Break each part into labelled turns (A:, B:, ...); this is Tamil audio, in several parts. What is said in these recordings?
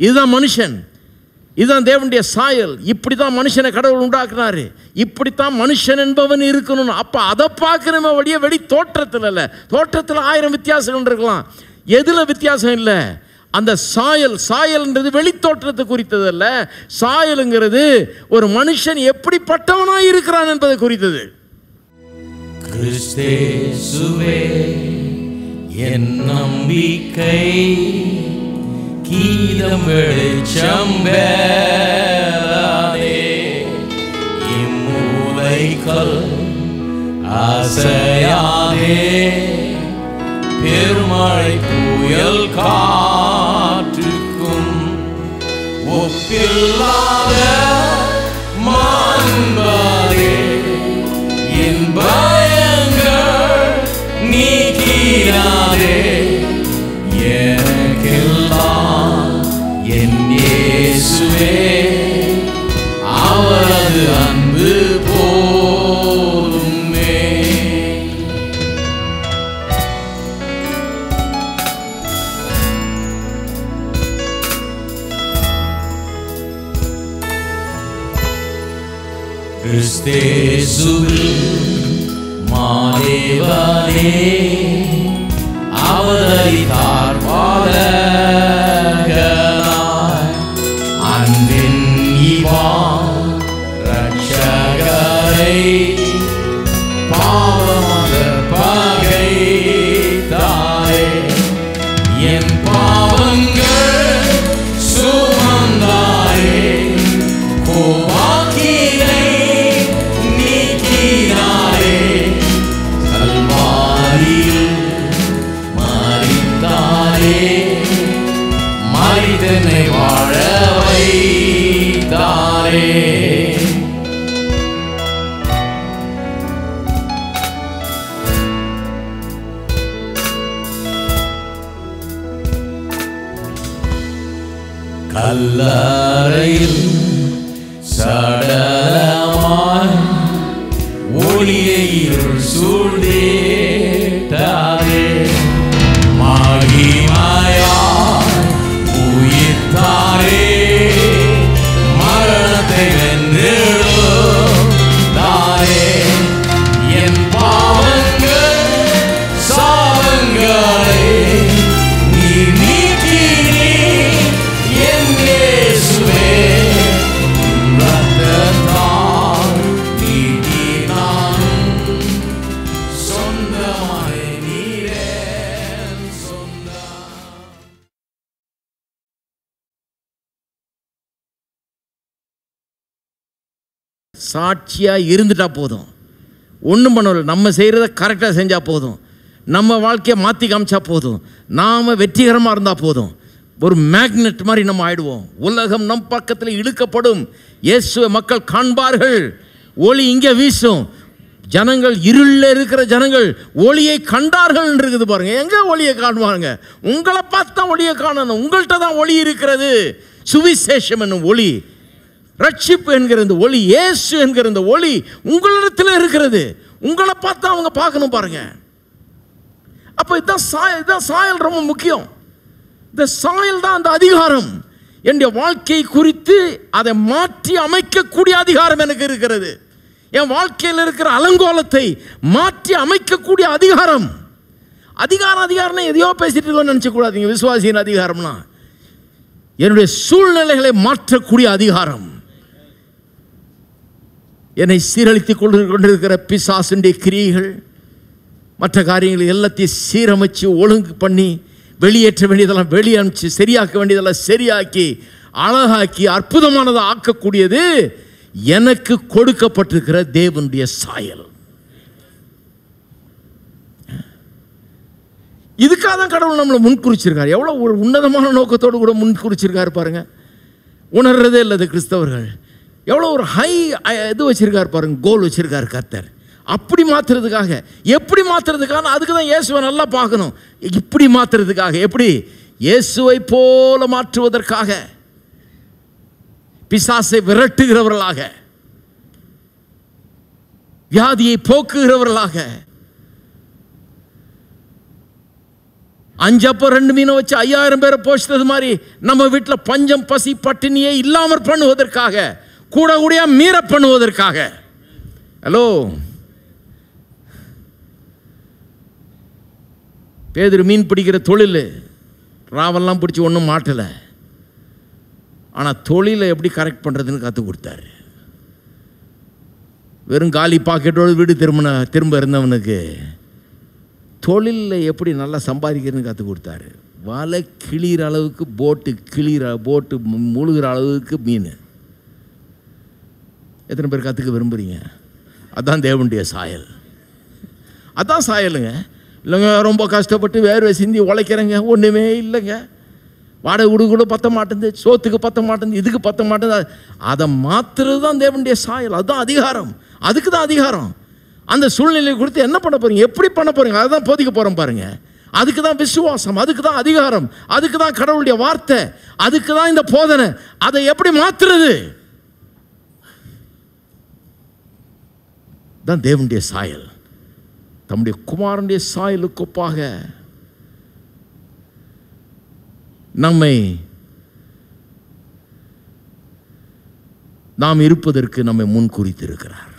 A: இதுதான் மனுஷன், இதுதான் தேவனுடைய சாயல், இப்படி தான் மனுஷனை கடவுள் உண்டாக்குனாரு, இப்படித்தான் மனுஷன் என்பவன் இருக்கணும். அப்போ அதை பார்க்கணுமே வழியே வெளி தோற்றத்தில் இல்லை. தோற்றத்தில் 1000 வித்தியாசங்கள் இருக்கலாம், எதில் வித்தியாசம் இல்லை. அந்த சாயல்ன்றது வெளி தோற்றத்தை குறித்தது அல்ல. சாயலுங்கிறது ஒரு மனுஷன் எப்படிப்பட்டவனாய் இருக்கிறான் என்பதை குறித்தது.
B: கிறிஸ்தேசுவே என் நம்பிக்கை, கீதம் வெளிச்சம் வேளாதே, இம்மூலைகள் அசையாதே, பெருமழை புயல் காற்றுக்கும் ஒப்பில்லாத மாண்பாரே, என் பயங்கள் நீக்கினாரே, எனக்கெல்லாம் என் இயேசுவே அவரது அன்பு போதுமே. கிறிஸ்தேசுவில் மாதேவனே அவதரித்தார் பாலகனாய், அன்பின் இவான் ரட்சகரை பாவமத பகை தாரே, என் பாவங்கள் சுமந்தாரே, கோபாக்கினை நீக்கினாரே, கல்வாரியில் மரித்தாரே, மரித்தனை வாழ வைத்தாரே. கல்லறையில் சடலமாய் ஒளியை இருள் சூழ்ந்தேட்டாரே, மகிமையாய் உயிர்த்தாரே, மரணத்தை வென்றெழுந்தாரே, என் பாவங்கள் சாபங்களை நீர் நீக்கினீர், என் இயேசுவே ரத்தத்தால் நீக்கினாலும் சொந்தமாய் நீரே சொந்தம்.
A: சாட்சியாக இருந்துட்டா போதும், ஒன்றும் பண்ணல. நம்ம செய்கிறத கரெக்டாக செஞ்சால் போதும், நம்ம வாழ்க்கையை மாற்றி காமிச்சா போதும், நாம் வெற்றிகரமாக இருந்தால் போதும். ஒரு மேக்னெட் மாதிரி நம்ம ஆயிடுவோம். உலகம் நம் பக்கத்தில் இழுக்கப்படும். இயேசுவை மக்கள் காண்பார்கள், ஒளி இங்கே வீசும். ஜனங்கள், இருளில் இருக்கிற ஜனங்கள் ஒளியை கண்டார்கள் இருக்குது பாருங்க. எங்கே ஒளியை காணுவாங்க? உங்களை பார்த்து தான் ஒளியை காணணும். உங்கள்கிட்ட தான் ஒளி இருக்கிறது. சுவிசேஷம் என்னும் ஒளி, ரட்சிப்பு என்கிற இந்த ஒளி, இயேசு என்கிற இந்த ஒளி உங்களிடத்தில் இருக்கிறது. உங்களை பார்த்து அவங்க பார்க்கணும் பாருங்க. அப்போ இதுதான் சாயல் ரொம்ப முக்கியம். இந்த சாயல் தான் அந்த அதிகாரம். என்னுடைய வாழ்க்கை குறித்து அதை மாற்றி அமைக்கக்கூடிய அதிகாரம் எனக்கு இருக்கிறது. என் வாழ்க்கையில் இருக்கிற அலங்கோலத்தை மாற்றி அமைக்கக்கூடிய அதிகாரம். அதிகாரம்னா எதையோ பேசிட்டு இருக்கோன்னு நினச்சக்கூடாதீங்க. விசுவாசியின் அதிகாரம்னா என்னுடைய சூழ்நிலைகளை மாற்றக்கூடிய அதிகாரம். என்னை சீரழித்துக் கொண்டிருக்கிற பிசாசுடைய கிரியைகள், மற்ற காரியங்கள் எல்லாத்தையும் சீரமைச்சு ஒழுங்கு பண்ணி வெளியேற்ற வேண்டியதெல்லாம் வெளியமைச்சு சரியாக்க வேண்டியதெல்லாம் சரியாக்கி அழகாக்கி அற்புதமானதை ஆக்கக்கூடியது எனக்கு கொடுக்கப்பட்டிருக்கிற தேவனுடைய சாயல். இதுக்காக தான் கடவுள் நம்மளை முன்குறிச்சிருக்காரு. எவ்வளோ ஒரு உன்னதமான நோக்கத்தோடு கூட முன்குறிச்சிருக்காரு பாருங்க. உணர்றதே இல்லை கிறிஸ்தவர்கள். எவ்வளோ ஒரு ஹை இது வச்சிருக்காரு பாருங்க, கோல் வச்சிருக்காரு கர்த்தர். அப்படி மாற்றுறதுக்காக, எப்படி மாற்றுறதுக்காக, அதுக்கு தான் இயேசுவை நல்லா பார்க்கணும். இப்படி மாற்றுறதுக்காக, எப்படி இயேசுவை போல மாற்றுவதற்காக, பிசாசை விரட்டுகிறவர்களாக, வியாதியை போக்குகிறவர்களாக, 5 அப்பம் 2 மீனை வச்சு 5000 பேரை போஷித்தது மாதிரி நம்ம வீட்டில் பஞ்சம் பசி பட்டினியே இல்லாமல் பண்ணுவதற்காக, கூட கூடிய மீற பண்ணுவதற்காக. ஹலோ, பேதுரு மீன் பிடிக்கிற தொழில் ராவெல்லாம் பிடிச்சி ஒன்றும் மாட்டலை. ஆனால் தொழிலை எப்படி கரெக்ட் பண்ணுறதுன்னு கற்றுக் கொடுத்தாரு. வெறும் காலி பாக்கெட்டோடு வீடு திரும்ப இருந்தவனுக்கு தொழிலில் எப்படி நல்லா சம்பாதிக்கிறதுன்னு கற்றுக் கொடுத்தாரு. வலை கிளிகிற அளவுக்கு போட்டு முழுகிற அளவுக்கு மீன். எத்தனை பேர் கற்றுக்க விரும்புகிறீங்க? அதுதான் தேவனுடைய சாயல். அதான் சாயலுங்க. இல்லைங்க, ரொம்ப கஷ்டப்பட்டு வேர்வை சிந்தி உழைக்கிறேங்க, ஒன்றுமே இல்லைங்க, வாடகை கூட பற்ற மாட்டேங்குது, சோத்துக்கு பற்ற மாட்டேங்குது, இதுக்கு பற்ற மாட்டேங்குது. அதை மாற்றுறது தான் தேவனுடைய சாயல். அதுதான் அதிகாரம். அதுக்கு தான் அதிகாரம். அந்த சூழ்நிலையை கொடுத்து என்ன பண்ண போகிறீங்க, எப்படி பண்ண போகிறீங்க, அதை தான் போதிக்க போகிறோம் பாருங்கள். அதுக்கு தான் விசுவாசம், அதுக்கு தான் அதிகாரம், அதுக்கு தான் கடவுளுடைய வார்த்தை, அதுக்கு தான் இந்த போதனை. அதை எப்படி மாற்றுறது தான் தேவனுடைய சாயல். தம்முடைய குமாரனுடைய சாயலுக்கு ஒப்பாக நம்மை நாம் இருப்பதற்கு நம்மை முன்குறித்திருக்கிறார்.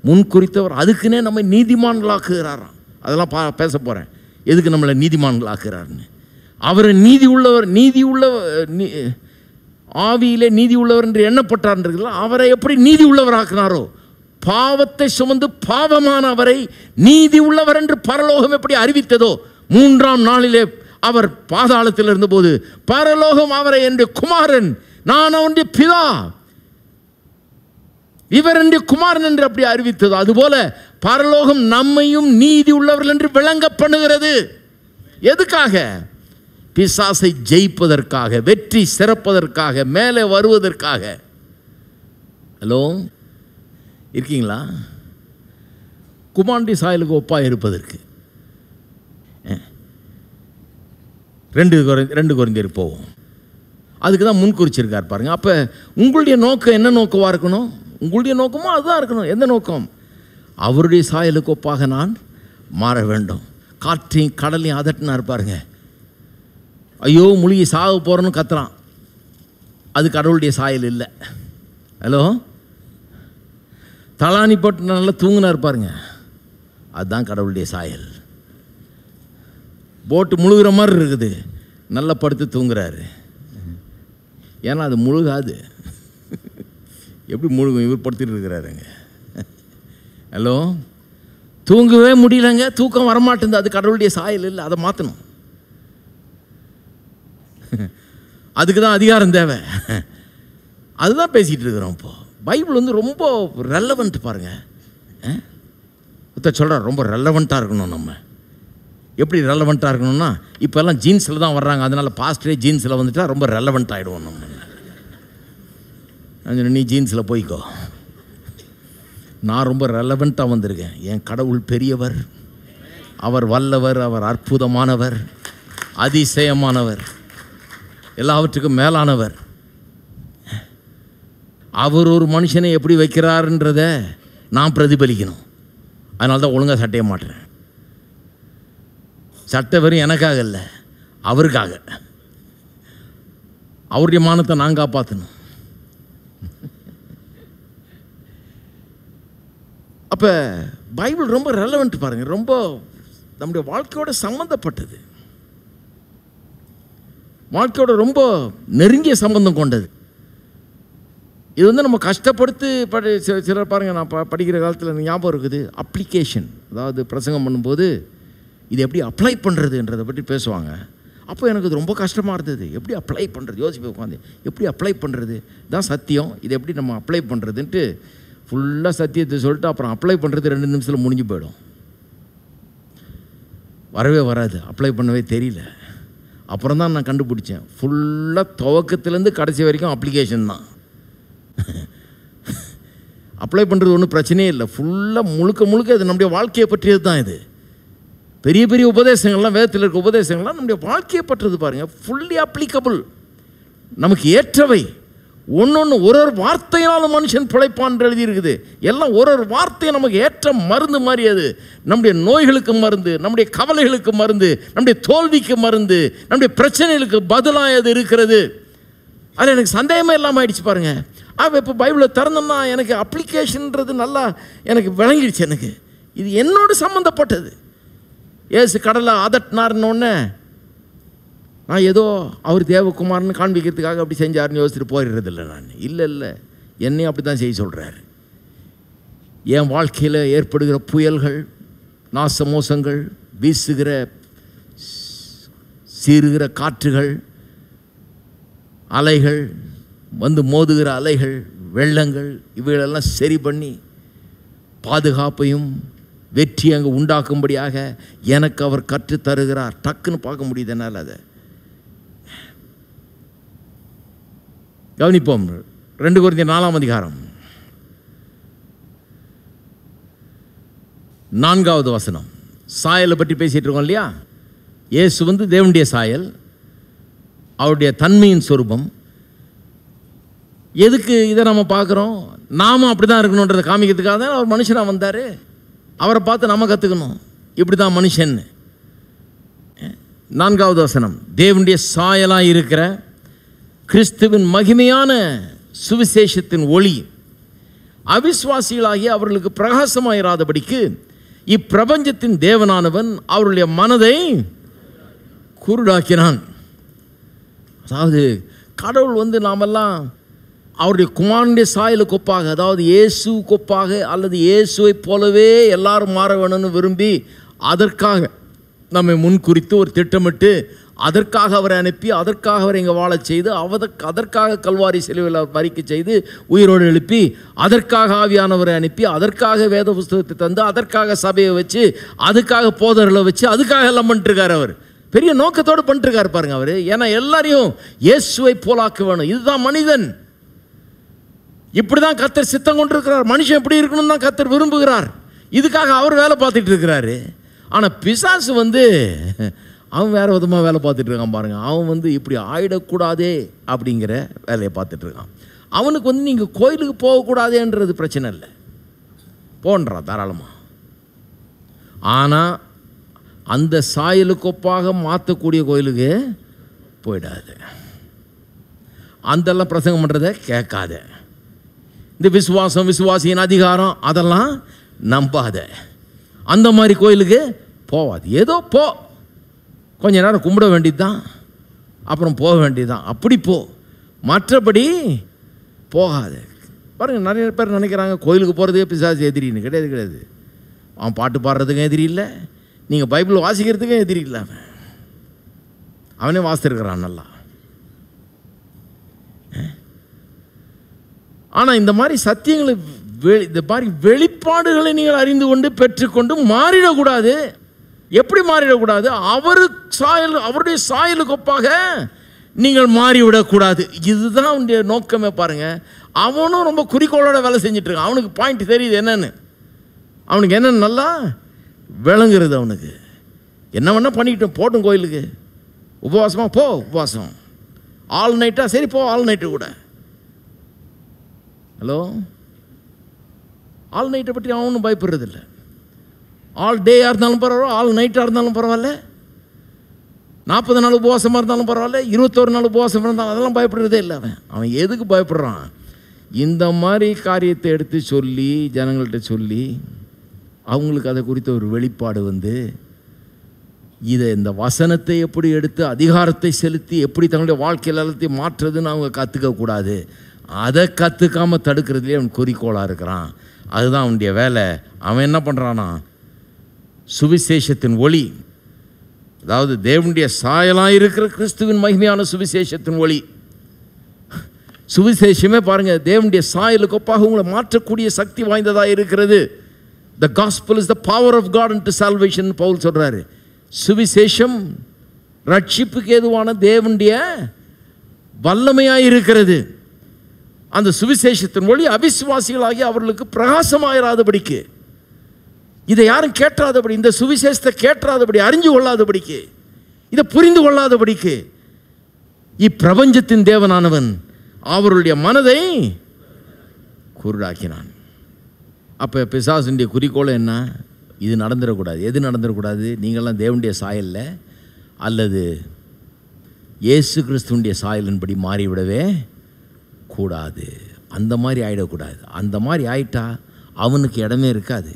A: முன்குறித்தவர் அதுக்குன்னே நம்மை நீதிமான்களாக்குகிறாராம். அதெல்லாம் பேச போகிறேன், எதுக்கு நம்மளை நீதிமான்களாக்குறாருன்னு. அவர் நீதி உள்ளவர் ஆவியிலே நீதி உள்ளவர் என்று எண்ணப்பட்டார்ன்றதுல அவரை எப்படி நீதி உள்ளவர் ஆக்கினாரோ, பாவத்தை சுமந்து பாவமான அவரை நீதி உள்ளவர் என்று பரலோகம் எப்படி அறிவித்ததோ, 3ஆம் நாளிலே அவர் பாதாளத்தில் இருந்தபோது பரலோகம் அவரை என்னுடைய குமாரன், நான் அவனுடைய பிதா, இவர் என்னுடைய குமாரன் என்று அப்படி அறிவித்தது, அதுபோல பரலோகம் நம்மையும் நீதி உள்ளவர்கள் என்று விளங்க பண்ணுகிறது. எதுக்காக? பிசாசை ஜெயிப்பதற்காக, வெற்றி சிறப்பதற்காக, மேலே வருவதற்காக. ஹலோ, இருக்கீங்களா? குமாரனுடைய சாயலுக்கு ஒப்பாக இருப்பதற்கு 2 கொரிந்தியர் போவோம். அதுக்கு தான் முன்குறிச்சிருக்கார் பாருங்க. அப்போ உங்களுடைய நோக்கம் என்ன நோக்கமாக இருக்கணும்? உங்களுடைய நோக்கமோ அதுதான் இருக்கணும். எந்த நோக்கம்? அவருடைய சாயலுக்கு ஒப்பாக நான் மாற வேண்டும். காற்றையும் கடலையும் அதட்டினார் பாருங்க. ஐயோ முழுகி சாக போகிறோன்னு கத்துறான். அது கடவுளுடைய சாயல் இல்லை. ஹலோ, தலானி போட்டு நல்லா தூங்கினார் பாருங்க, அதுதான் கடவுளுடைய சாயல். போட்டு முழுகிற மாதிரி இருக்குது, நல்லா படுத்து தூங்குறாரு. ஏன்னா அது முழுகாது. எப்படி முழுகும்? இவர் படுத்துட்டு இருக்கிறாருங்க. ஹலோ, தூங்கவே முடியலங்க, தூக்கம் வரமாட்டேங்குது, அது கடவுளுடைய சாயல் இல்லை. அதை மாற்றணும். அதுக்கு தான் அதிகாரம் தேவை. அதுதான் பேசிகிட்டு இருக்கிறோம். இப்போது பைபிள் வந்து ரொம்ப ரெலவெண்ட் பாருங்கள். சொல்கிறேன், ரொம்ப ரெலவெண்ட்டாக இருக்கணும். நம்ம எப்படி ரெலவெண்ட்டாக இருக்கணும்னா, இப்போல்லாம் ஜீன்ஸில் தான் வர்றாங்க, அதனால் பாஸ்டரே ஜீன்ஸில் வந்துட்டா ரொம்ப ரெலவெண்ட் ஆகிடுவோம் நம்ம. நீ ஜீன்ஸில் போய்க்கோ, நான் ரொம்ப ரெலவெண்ட்டாக வந்திருக்கேன். என் கடவுள் பெரியவர், அவர் வல்லவர், அவர் அற்புதமானவர், அதிசயமானவர், எல்லாவற்றுக்கும் மேலானவர். அவர் ஒரு மனுஷனை எப்படி வைக்கிறாருன்றத நான் பிரதிபலிக்கணும். அதனால தான் ஒழுங்காக சட்டைய மாட்டுறேன். சட்டை வெறும் எனக்காக இல்லை, அவருக்காக. அவருடைய மானத்தை நான் காப்பாற்றணும். அப்போ பைபிள் ரொம்ப ரெலவெண்ட் பாருங்கள், ரொம்ப நம்முடைய வாழ்க்கையோட சம்மந்தப்பட்டது, வாழ்க்கையோட ரொம்ப நெருங்கிய சம்பந்தம் கொண்டது. இது வந்து நம்ம கஷ்டப்படுத்து சிலர் பாருங்கள், நான் படிக்கிற காலத்தில் ஞாபகம் இருக்குது, அப்ளிகேஷன், அதாவது பிரசங்கம் பண்ணும்போது இது எப்படி அப்ளை பண்ணுறதுன்றதை பற்றி பேசுவாங்க. அப்போ எனக்கு இது ரொம்ப கஷ்டமாக இருந்தது. எப்படி அப்ளை பண்ணுறது யோசிப்பேன் உட்காந்து, எப்படி அப்ளை பண்ணுறது தான் சத்தியம், இது எப்படி நம்ம அப்ளை பண்ணுறதுன்ட்டு ஃபுல்லாக சத்தியத்தை சொல்லிட்டு அப்புறம் அப்ளை பண்ணுறது 2 நிமிஷத்தில் முடிஞ்சு போயிடும். வரவே வராது, அப்ளை பண்ணவே தெரியல. அப்புறம் தான் நான் கண்டுபிடிச்சேன், ஃபுல்லாக துவக்கத்துலேருந்து கடைசி வரைக்கும் அப்ளிகேஷன் தான். அப்ளை பண்ணுறது ஒன்றும் பிரச்சனையே இல்லை, ஃபுல்லாக முழுக்க அது நம்முடைய வாழ்க்கையை பற்றியது தான். இது பெரிய பெரிய உபதேசங்கள்லாம், வேதத்தில் இருக்க உபதேசங்கள்லாம் நம்முடைய வாழ்க்கையை பற்றுறது பாருங்கள். ஃபுல்லி அப்ளிகபிள், நமக்கு ஏற்றவை, ஒன்று ஒரு வார்த்தையினாலும் மனுஷன் பிழைப்பான் எழுதியிருக்குது. எல்லாம் ஒரு வார்த்தையை நமக்கு ஏற்ற மருந்து மாதிரி. அது நம்முடைய நோய்களுக்கு மருந்து, நம்முடைய கவலைகளுக்கு மருந்து, நம்முடைய தோல்விக்கு மருந்து, நம்முடைய பிரச்சனைகளுக்கு பதிலாக அது இருக்கிறது. அதில் எனக்கு சந்தேகமே இல்லாமல் ஆயிடுச்சு பாருங்க. இப்போ பைபிளை திறந்தோம்னா எனக்கு அப்ளிகேஷன்ன்றது நல்லா எனக்கு விளங்கிடுச்சு. எனக்கு இது என்னோட சம்மந்தப்பட்டது. ஏசு கடலை அதட்டினார்னோடனே நான் ஏதோ அவர் தேவகுமார்னு காண்பிக்கிறதுக்காக அப்படி செஞ்சாருன்னு யோசிச்சுட்டு போயிடுறதில்லை. நான் இல்லை, என்னையும் அப்படி தான் செய்ய சொல்கிறார். என் வாழ்க்கையில் ஏற்படுகிற புயல்கள், நாச மோசங்கள், வீசுகிற சீறுகிற காற்றுகள், அலைகள், வந்து மோதுகிற அலைகள், வெள்ளங்கள், இவைகளெல்லாம் சரி பண்ணி பாதுகாப்பையும் வெற்றி அங்கே உண்டாக்கும்படியாக எனக்கு அவர் கற்றுத் தருகிறார். டக்குன்னு பார்க்க முடியுது என்னால். அதை கவனிப்போம். 2 கொரிந்தியர் 4ஆம் அதிகாரம் 4வது வசனம். சாயலை பற்றி பேசிகிட்டு இருக்கோம் இல்லையா? இயேசு வந்து தேவனுடைய சாயல், அவருடைய தன்மையின் சொரூபம். எதுக்கு இதை நம்ம பார்க்குறோம்? நாமும் அப்படி தான் இருக்கணுன்றதை காமிக்கிறதுக்காக தான் அவர் மனுஷனாக வந்தார். அவரை பார்த்து நம்ம கற்றுக்கணும், இப்படி தான் மனுஷன். 4வது வசனம். தேவனுடைய சாயலாக இருக்கிற கிறிஸ்துவின் மகிமையான சுவிசேஷத்தின் ஒளி அவிசுவாசிகளாகி அவர்களுக்கு பிரகாசமாயிராதபடிக்கு இப்பிரபஞ்சத்தின் தேவனானவன் அவருடைய மனதை குருடாக்கினான். அதாவது கடவுள் வந்து நாமெல்லாம் அவருடைய குமாரனுடைய சாயலுக்கு ஒப்பாக, அதாவது இயேசு கொப்பாக அல்லது இயேசுவை போலவே எல்லாரும் மாற வேணும்னு விரும்பி அதற்காக நம்மை முன்குறித்து ஒரு திட்டமிட்டு அதற்காக அவரை அனுப்பி அதற்காக அவரை இங்கே வாழச் செய்து அதற்காக கல்வாரி சிலுவையில் மரிக்க செய்து உயிரோடு எழுப்பி அதற்காக ஆவியானவரை அனுப்பி அதற்காக வேத புஸ்தகத்தை தந்து அதற்காக சபையை வச்சு அதுக்காக போதர்களை வச்சு அதுக்காக எல்லாம் பண்ணிட்டுருக்கார். அவர் பெரிய நோக்கத்தோடு பண்ணிட்டுருக்கார் பாருங்க அவர். ஏன்னா எல்லாரையும் இயேசுவை போலாக்க வேணும். இதுதான் மனிதன். இப்படி தான் கர்த்தர் சித்தம் கொண்டிருக்கிறார். மனுஷன் எப்படி இருக்கணும்னு தான் கர்த்தர் விரும்புகிறார். இதுக்காக அவர் வேலை பார்த்துட்டு இருக்கிறாரு. ஆனால் பிசாசு வந்து அவன் வேறு விதமாக வேலை பார்த்துட்டு இருக்கான் பாருங்க. அவன் வந்து இப்படி ஆயிடக்கூடாதே அப்படிங்கிற வேலையை பார்த்துட்டு இருக்கான். அவனுக்கு வந்து நீங்கள் கோயிலுக்கு போகக்கூடாதேன்றது பிரச்சனை இல்லை, போன்றான் தாராளமாக. ஆனால் அந்த சாயலுக்கொப்பாக மாற்றக்கூடிய கோயிலுக்கு போயிடாது. அந்தெல்லாம் பிரசங்கம் பண்ணுறதை கேட்காத. இந்த விசுவாசம், விசுவாசியின் அதிகாரம் அதெல்லாம் நம்பாத. அந்த மாதிரி கோயிலுக்கு போவாது. ஏதோ போ, கொஞ்ச நேரம் கும்பிட வேண்டியது தான், அப்புறம் போக வேண்டியது தான். அப்படி போ, மற்றபடி போகாது. பாருங்கள், நிறைய பேர் நினைக்கிறாங்க கோயிலுக்கு போகிறதுக்கே பிசாசு எதிரின்னு. கிடையாது. அவன் பாட்டு பாடுறதுக்கும் எதிரி இல்லை, நீங்கள் பைபிள் வாசிக்கிறதுக்கும் எதிரி இல்லை. அவனே வாசித்திருக்கிறான் நல்லா. ஆனால் இந்த மாதிரி சத்தியங்களை, இந்த மாதிரி வெளிப்பாடுகளை நீங்கள் அறிந்து கொண்டு பெற்றுக்கொண்டு மாறிடக்கூடாது. எப்படி மாறிடக்கூடாது? அவருடைய சாயலுக்கு ஒப்பாக நீங்கள் மாறிவிடக்கூடாது. இதுதான் அவனுடைய நோக்கமே பாருங்க. அவனும் ரொம்ப குறிக்கோளோட வேலை செஞ்சுட்டு இருக்கான். அவனுக்கு பாயிண்ட் தெரியுது என்னன்னு, அவனுக்கு என்னன்னு நல்லா விளங்குறது. அவனுக்கு என்ன வேணா பண்ணிக்கிட்டோம், போட்டும் கோயிலுக்கு. உபவாசமா போ, உபவாசம். ஆல் நைட்டா சரி போ, ஆல் நைட்டு கூட. ஹலோ, ஆல் நைட்டை பற்றி அவனும் பயப்படுறதில்லை. ஆல் டேயாக இருந்தாலும் பரவாயில்ல, ஆல் நைட்டாக இருந்தாலும் பரவாயில்ல, 40 நாள் உபவாசமாக இருந்தாலும் பரவாயில்ல, 21 நாள் உபவாசம் இருந்தாலும் அதெல்லாம் பயப்படுறதே இல்லை. அவன் எதுக்கு பயப்படுறான்? இந்த மாதிரி காரியத்தை எடுத்து சொல்லி ஜனங்கள்கிட்ட சொல்லி அவங்களுக்கு அதை குறித்த ஒரு வெளிப்பாடு வந்து இதை, இந்த வசனத்தை எப்படி எடுத்து அதிகாரத்தை செலுத்தி எப்படி தங்களுடைய வாழ்க்கையில் எல்லாத்தையும் மாற்றுறதுன்னு அவங்க கற்றுக்கக்கூடாது. அதை கற்றுக்காமல் தடுக்கிறதுலேயே அவன் குறிக்கோளாக இருக்கிறான். அதுதான் அவனுடைய வேலை. அவன் என்ன பண்ணுறான்னா, சுவிசேஷத்தின் ஒளி, அதாவது தேவனுடைய சாயலாக இருக்கிற கிறிஸ்துவின் மகிமையான சுவிசேஷத்தின் ஒளி. சுவிசேஷமே பாருங்கள், தேவனுடைய சாயலுக்கு ஒப்பாக உங்களை மாற்றக்கூடிய சக்தி வாய்ந்ததாக இருக்கிறது. The gospel is the power of God unto salvation, Pavul சொல்கிறாரு. சுவிசேஷம் ரட்சிப்புக்கு ஏதுவான தேவனுடைய வல்லமையாக இருக்கிறது. அந்த சுவிசேஷத்தின் ஒளி அவிசுவாசிகளாகி அவர்களுக்கு பிரகாசமாயிராதபடிக்கு, இதை யாரும் கேட்டாதபடி, இந்த சுவிசேஷத்தை கேட்டாதபடி, அறிஞ்சு கொள்ளாதபடிக்கு, இதை புரிந்து கொள்ளாதபடிக்கு இப்பிரபஞ்சத்தின் தேவனானவன் அவருடைய மனதை குருடாக்கினான். அப்போ பிசாசுடைய குறிக்கோள் என்ன? இது நடந்துடக்கூடாது. எது நடந்துடக்கூடாது? நீங்கள்லாம் தேவனுடைய சாயலில் அல்லது இயேசு கிறிஸ்துவனுடைய சாயலின்படி மாறிவிடவே கூடாது. அந்த மாதிரி ஆகிடக்கூடாது. அந்த மாதிரி ஆயிட்டா அவனுக்கு இடமே இருக்காது.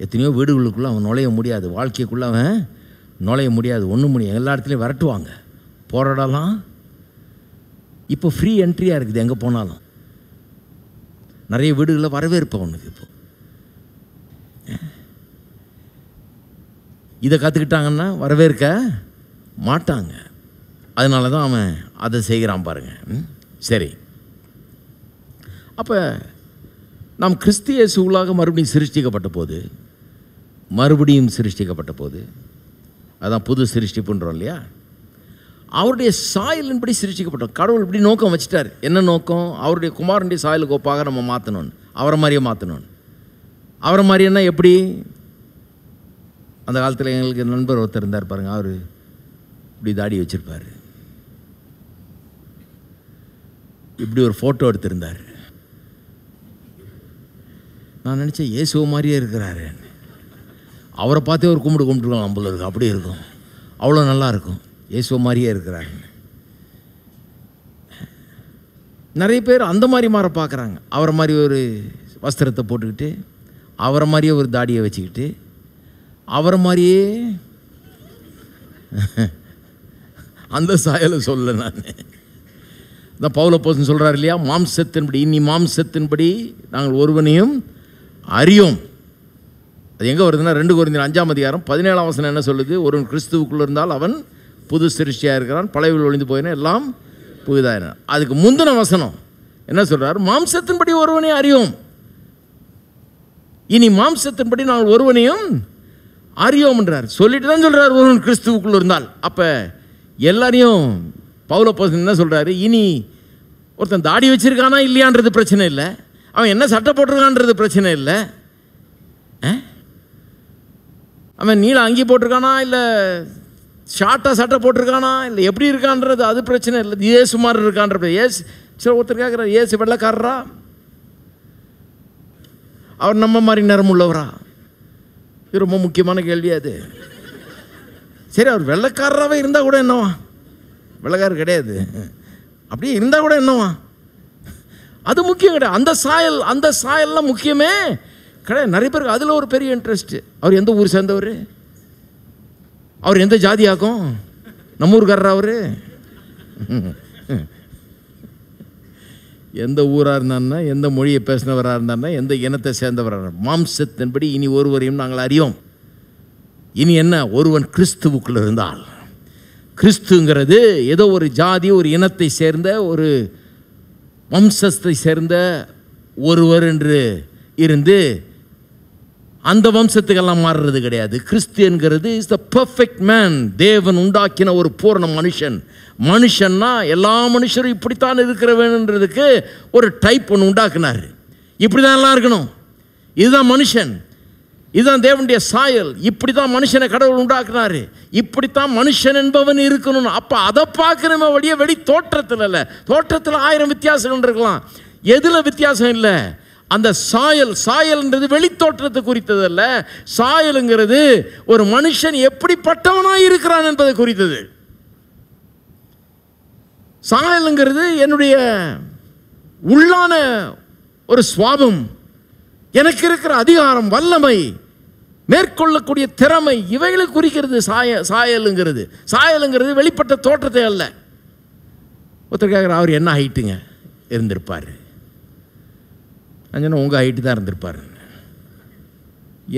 A: எத்தனையோ வீடுகளுக்குள்ளே அவன் நுழைய முடியாது. வாழ்க்கைக்குள்ளே அவன் நுழைய முடியாது. ஒன்றும் முடியும். எல்லா இடத்துலையும் விரட்டுவாங்க, போராடலாம். இப்போ ஃப்ரீ என்ட்ரியாக இருக்குது. எங்கே போனாலும் நிறைய வீடுகளில் வரவேற்பு அவனுக்கு. இப்போ இதை கற்றுக்கிட்டாங்கன்னா வரவேற்க மாட்டாங்க. அதனால தான் அவன் அதை செய்கிறான் பாருங்கள். சரி, அப்போ நாம் கிறிஸ்து இயேசுவுக்குள்ளாக மறுபடியும் சிருஷ்டிக்கப்பட்ட போது அதான் புது சிருஷ்டிப்புன்றோம் இல்லையா? அவருடைய சாயலின்படி சிருஷ்டிக்கப்பட்டோம். கடவுள் இப்படி நோக்கம் வச்சுட்டார். என்ன நோக்கம்? அவருடைய குமாரனுடைய சாயலுக்கு ஒப்பாக நம்ம மாற்றணும்னு, அவரை மாதிரியே மாற்றணும்னு. அவரை மாதிரின்னா எப்படி? அந்த காலத்தில் எங்களுக்கு நண்பர் ஒருத்தர் இருந்தார் பாருங்கள். அவர் இப்படி தாடி வச்சுருப்பார், இப்படி ஒரு ஃபோட்டோ எடுத்திருந்தார். நான் நினச்சேன் இயேசுவ மாதிரியே இருக்கிறாரு. அவரை பார்த்தே ஒரு கும்பிட்டுருக்கோம் நம்மள இருக்கும். அப்படி இருக்கும், அவ்வளோ நல்லா இருக்கும். இயேசுவ மாதிரியே இருக்கிறாரு. நிறைய பேர் அந்த மாதிரி மாற பார்க்குறாங்க. அவரை மாதிரி ஒரு வஸ்திரத்தை போட்டுக்கிட்டு, அவரை மாதிரியே ஒரு தாடியை வச்சுக்கிட்டு, அவரை மாதிரியே அந்த சாயலை சொல்ல நான் தான் பவுலப்போஸ்தலன் சொல்கிறார் இல்லையா? மாம்சத்தின்படி, இனி மாம்சத்தின்படி நாங்கள் ஒருவனையும் அறியோம். அது எங்கே வருதுன்னா 2 கொரிந்தியர் 5ஆம் அதிகாரம் 17ஆம் வசனம் என்ன சொல்லுது? ஒருவன் கிறிஸ்துவுக்குள்ளே இருந்தால் அவன் புது சிருஷ்டியாக இருக்கிறான், பழையவில் ஒழிந்து போயின எல்லாம் புதிதாயின. அதுக்கு முந்தின வசனம் என்ன சொல்கிறார்? மாம்சத்தின்படி ஒருவனை அறியோம். இனி மாம்சத்தின்படி நாங்கள் ஒருவனையும் அறியோம்ன்றார். சொல்லிட்டு தான் சொல்கிறார் ஒருவன் கிறிஸ்துவுக்குள்ளே இருந்தால். அப்போ எல்லாரையும் பவுலப்போஸ்தலன் என்ன சொல்கிறாரு? இனி ஒருத்தன் தாடி வச்சிருக்கானா இல்லையான்றது பிரச்சனை இல்லை, அவன் என்ன சட்டை போட்டிருக்கான்றது பிரச்சனை இல்லை, அவன் நீல அங்கி போட்டிருக்கானா இல்லை ஷார்ட்டாக சட்டை போட்டிருக்கானா இல்லை எப்படி இருக்கான்றது அது பிரச்சனை இல்லை. ஏசு மாதிரி இருக்கான்ற ஏசு. சரி, ஒருத்தர் கேட்குறாரு, ஏசு வெள்ளைக்காரரா? அவர் நம்ம மாதிரி நிறம் உள்ளவரா? இது ரொம்ப முக்கியமான கேள்வி அது. சரி, அவர் வெள்ளைக்காரராகவே இருந்தால் கூட என்னவா? வெள்ளைக்காரர் கிடையாது, அப்படியே இருந்தால் கூட என்னவா? அது முக்கியம் கிடையாது. அந்த சாயல்லாம் முக்கியமே கிடையாது. நிறைய பேருக்கு அதில் ஒரு பெரிய இன்ட்ரெஸ்ட்டு. அவர் எந்த ஊர் சேர்ந்தவர்? அவர் எந்த ஜாதியாக்கும்? நம்ம ஊருக்காரரா அவர்? எந்த ஊராக இருந்தான்னா, எந்த மொழியை பேசினவராக இருந்தான்னா, எந்த இனத்தை சேர்ந்தவராக? மாம்சத்தின்படி இனி ஒருவரையும் நாங்கள் அறியோம். இனி என்ன? ஒருவன் கிறிஸ்துவுக்குள்ள இருந்தால். கிறிஸ்துங்கிறது ஏதோ ஒரு ஜாதி, ஒரு இனத்தை சேர்ந்த, ஒரு வம்சத்தை சேர்ந்த ஒருவர் என்று இருந்து அந்த வம்சத்துக்கெல்லாம் மாறுறது கிடையாது. கிறிஸ்து என்கிறது இஸ் த பர்ஃபெக்ட் மேன். தேவன் உண்டாக்கின ஒரு பூர்ண மனுஷன். மனுஷன்னா எல்லா மனுஷரும் இப்படித்தான் இருக்கிற வேணுன்றதுக்கு ஒரு டைப் ஒன்று உண்டாக்குனார். இப்படி தான் எல்லாம் இருக்கணும், இதுதான் மனுஷன், இதுதான் தேவனுடைய சாயல், இப்படி தான் மனுஷனை கடவுள் உண்டாக்குனாரு, இப்படித்தான் மனுஷன் என்பவன் இருக்கணும். அப்போ அதை பார்க்கணுமே வழியே வெளி தோற்றத்தில் இல்லை. தோற்றத்தில் 1000 வித்தியாசங்கள் இருக்கலாம், எதில் வித்தியாசம் இல்லை. அந்த சாயல்ன்றது வெளித்தோற்றத்தை குறித்தது அல்ல. சாயலுங்கிறது ஒரு மனுஷன் எப்படிப்பட்டவனாக இருக்கிறான் என்பதை குறித்தது. சாயலுங்கிறது என்னுடைய உள்ளான ஒரு சுவாபம், எனக்கு இருக்கிற அதிகாரம், வல்லமை, மேற்கொள்ளக்கூடிய திறமை, இவைகளை குறிக்கிறது சாயலுங்கிறது வெளிப்பட்ட தோற்றத்தை அல்ல. ஒருத்தர் கேட்குற, அவர் என்ன ஹைட்டுங்க இருந்திருப்பார்? நான் உங்கள் ஹைட்டு தான் இருந்திருப்பார்.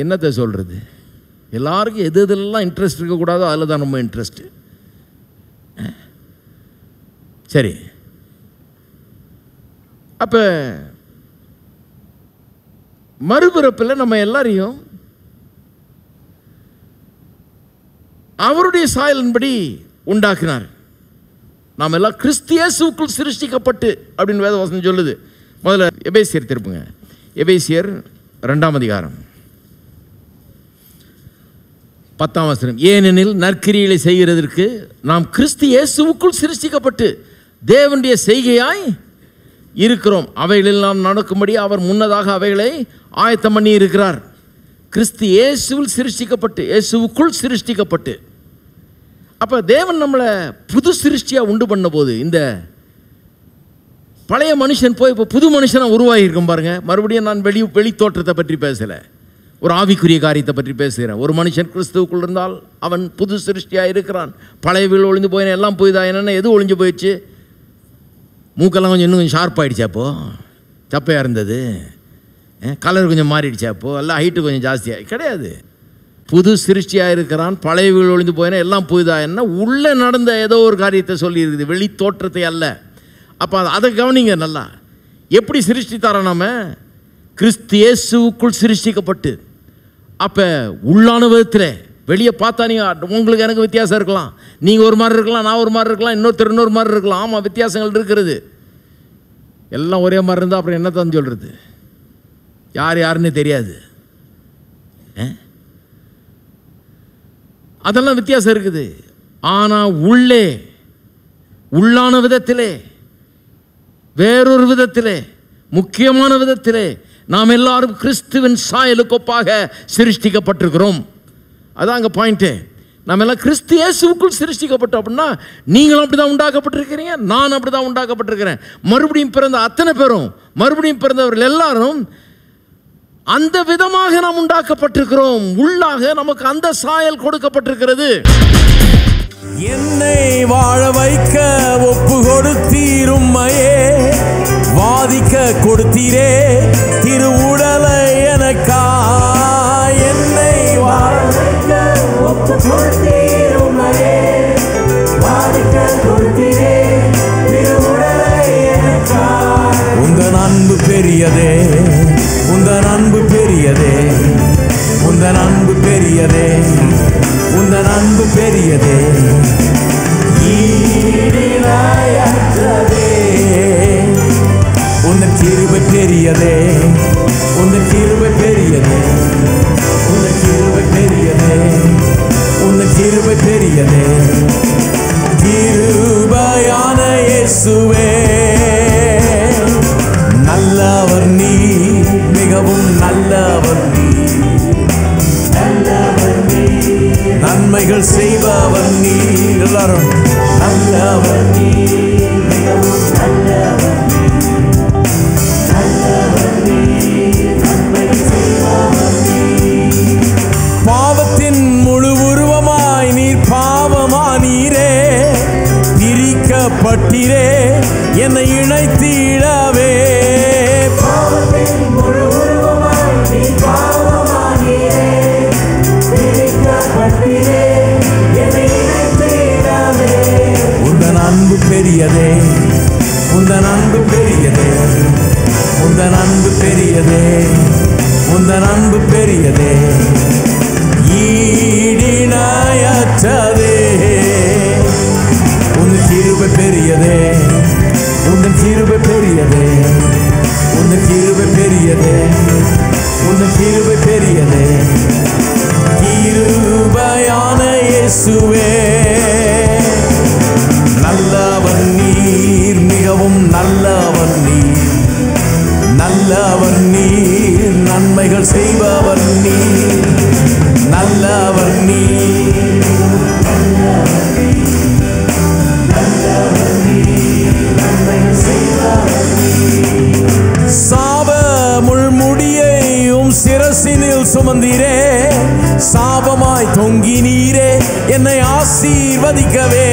A: என்னத்தை சொல்கிறது? எல்லாருக்கும் எது எதெல்லாம் இன்ட்ரெஸ்ட் இருக்கக்கூடாதோ அதில் தான் ரொம்ப இன்ட்ரெஸ்ட்டு. சரி, அப்போ மறுபிறப்பில் நம்ம எல்லாரையும் அவருடைய சாயலின்படி உண்டாக்கினார். நாம் எல்லாம் கிறிஸ்து இயேசுவுக்குள் சிருஷ்டிக்கப்பட்டு அப்படின்னு வேதவசனம் சொல்லுது. முதல்ல எபேசியர் திருப்புங்க. எபேசியர் 2ஆம் அதிகாரம் 10ஆம் வசனம். ஏனெனில் நற்கிரிகளை செய்கிறதற்கு நாம் கிறிஸ்து இயேசுவுக்குள் சிருஷ்டிக்கப்பட்டு தேவனுடைய செய்கையாய் இருக்கிறோம். அவைகளெல்லாம் நடக்கும்படி அவர் முன்னதாக அவைகளை ஆயத்தம் பண்ணி இருக்கிறார். கிறிஸ்து இயேசுவில் சிருஷ்டிக்கப்பட்டு, இயேசுவுக்குள் சிருஷ்டிக்கப்பட்டு, அப்போ தேவன் நம்மளை புது சிருஷ்டியாக உண்டு பண்ண போது இந்த பழைய மனுஷன் போய் இப்போ புது மனுஷனாக உருவாகியிருக்கும் பாருங்கள். மறுபடியும் நான் வெளி தோற்றத்தை பற்றி பேசலை, ஒரு ஆவிக்குரிய காரியத்தை பற்றி பேசுகிறேன். ஒரு மனுஷன் கிறிஸ்துவுக்குள் இருந்தால் அவன் புது சிருஷ்டியாக இருக்கிறான். பழையவில் ஒழிஞ்சு போயின எல்லாம் போய்தா. என்னென்ன எது ஒழிஞ்சு போயிடுச்சு? மூக்கெல்லாம் கொஞ்சம் இன்னும் கொஞ்சம் ஷார்ப்பாகிடுச்சா? அப்போது சப்பையாக இருந்தது. கலர் கொஞ்சம் மாறிடுச்சா? அப்போது எல்லாம் ஹைட்டு கொஞ்சம் ஜாஸ்தியாக கிடையாது. புது சிருஷ்டியாக இருக்கிறான். பழையவில் ஒழிஞ்சு போயின எல்லாம் போய்தா. என்ன உள்ளே நடந்த ஏதோ ஒரு காரியத்தை சொல்லியிருக்குது, வெளி தோற்றத்தை அல்ல. அப்போ அதை கவனிங்க நல்லா. எப்படி சிருஷ்டித்தாரா? நாம கிறிஸ்து இயேசுவுக்குள் சிருஷ்டிக்கப்பட்டு, அப்போ உள்ளான விதத்தில் வெளியே பார்த்தா நீங்கள் உங்களுக்கு எனக்கு வித்தியாசம் இருக்கலாம். நீங்கள் ஒரு மாதிரி இருக்கலாம், நான் ஒரு மாதிரி இருக்கலாம், இன்னொருத்தர் இன்னொரு மாதிரி இருக்கலாம். ஆமாம், வித்தியாசங்கள் இருக்கிறது. எல்லாம் ஒரே மாதிரி இருந்தால் அப்புறம் என்ன தான் சொல்கிறது? யாருன்னு தெரியாது. அதெல்லாம் வித்தியாசம் இருக்குது. ஆனால் உள்ளான விதத்திலே, வேறொரு விதத்திலே, முக்கியமான விதத்திலே நாம் எல்லாரும் கிறிஸ்துவின் சாயலுக்கு ஒப்பாக சிருஷ்டிக்கப்பட்டிருக்கிறோம். அதான் அங்கே பாயிண்ட்டு. நம்ம எல்லாம் கிறிஸ்து இயேசுவுக்குள் சிருஷ்டிக்கப்பட்டோம். அப்படின்னா நீங்களும் அப்படி தான் உண்டாக்கப்பட்டிருக்கிறீங்க, நான் அப்படி தான் உண்டாக்கப்பட்டிருக்கிறேன். மறுபடியும் பிறந்த அத்தனை பேரும், மறுபடியும் பிறந்தவர்கள் எல்லாரும் அந்த விதமாக நாம் உண்டாக்கப்பட்டிருக்கிறோம். உள்ளாக நமக்கு அந்த சாயல் கொடுக்கப்பட்டிருக்கிறது.
B: என்னை வாழ வைக்க ஒப்பு கொடுத்தீரும்மையே, வாதிக்க கொடுத்தீரே திருவுடலை எனக்கா. என்னை வாழ வைக்க ஒப்பு கொடுத்தீரும்மையே, வாதிக்க கொடுத்தீரே திருவுடலை எனக்கா. உந்தன் அன்பு பெரியதே, உந்தன் அன்பு பெரியதே, உந்தன் அன்பு பெரியதே, உந்தன் அன்பு பெரியதே, ஈடிணையற்றதே. உந்தன் கிருபை பெரியதே, உந்தன் கிருபை பெரியதே, உந்தன் கிருபை பெரியதே, உந்தன் கிருபை பெரியதே. கிருபையான இயேசுவே, நல்லவர் நீ, மிகவும் நல்லவர் நீ, நல்லவர் நீ, நன்மைகள் செய்பவர் நீ. எல்லாரும் நல்லவர் நீ, மிகவும் நல்லவர் நீ, நல்லவர் நீ, நன்மைகள் செய்பவர் நீ. பாவத்தின் முழு உருவமாய் நீர் பாவமானீரே, பிரிக்கப்பட்டீரே என்னை இணைத்திடவே. பாவத்தின் முழு உருவமாய் நீர் பாவமானீரே, பிரிக்கப்பட்டீரே என்னை இணைத்திடவே. உந்தன் அன்பு பெரியதே, உந்தன் அன்பு பெரியதே, உந்தன் அன்பு பெரியதே, உந்தன் அன்பு பெரியதே, ஈடிணையற்றதே. உந்தன் கிருபை பெரியதே, உந்தன் கிருபை பெரியதே, உந்தன் கிருபை பெரியதே, உந்தன் கிருபை பெரியதே. கிருபையான இயேசுவே, நல்லவர் நீர், மிகவும் நல்லவர் நீர், நல்லவர் நீர், நன்மைகள் செய்பவர் நீர், நல்லவர் நீர், நல்லவர் நீர், நன்மைகள் செய்பவர் நீர். சாப முள்முடியையும் சிரசினில் சுமந்தீரே, சாபமாய் தொங்கினீரே என்னை ஆசீர்வதிக்கவே.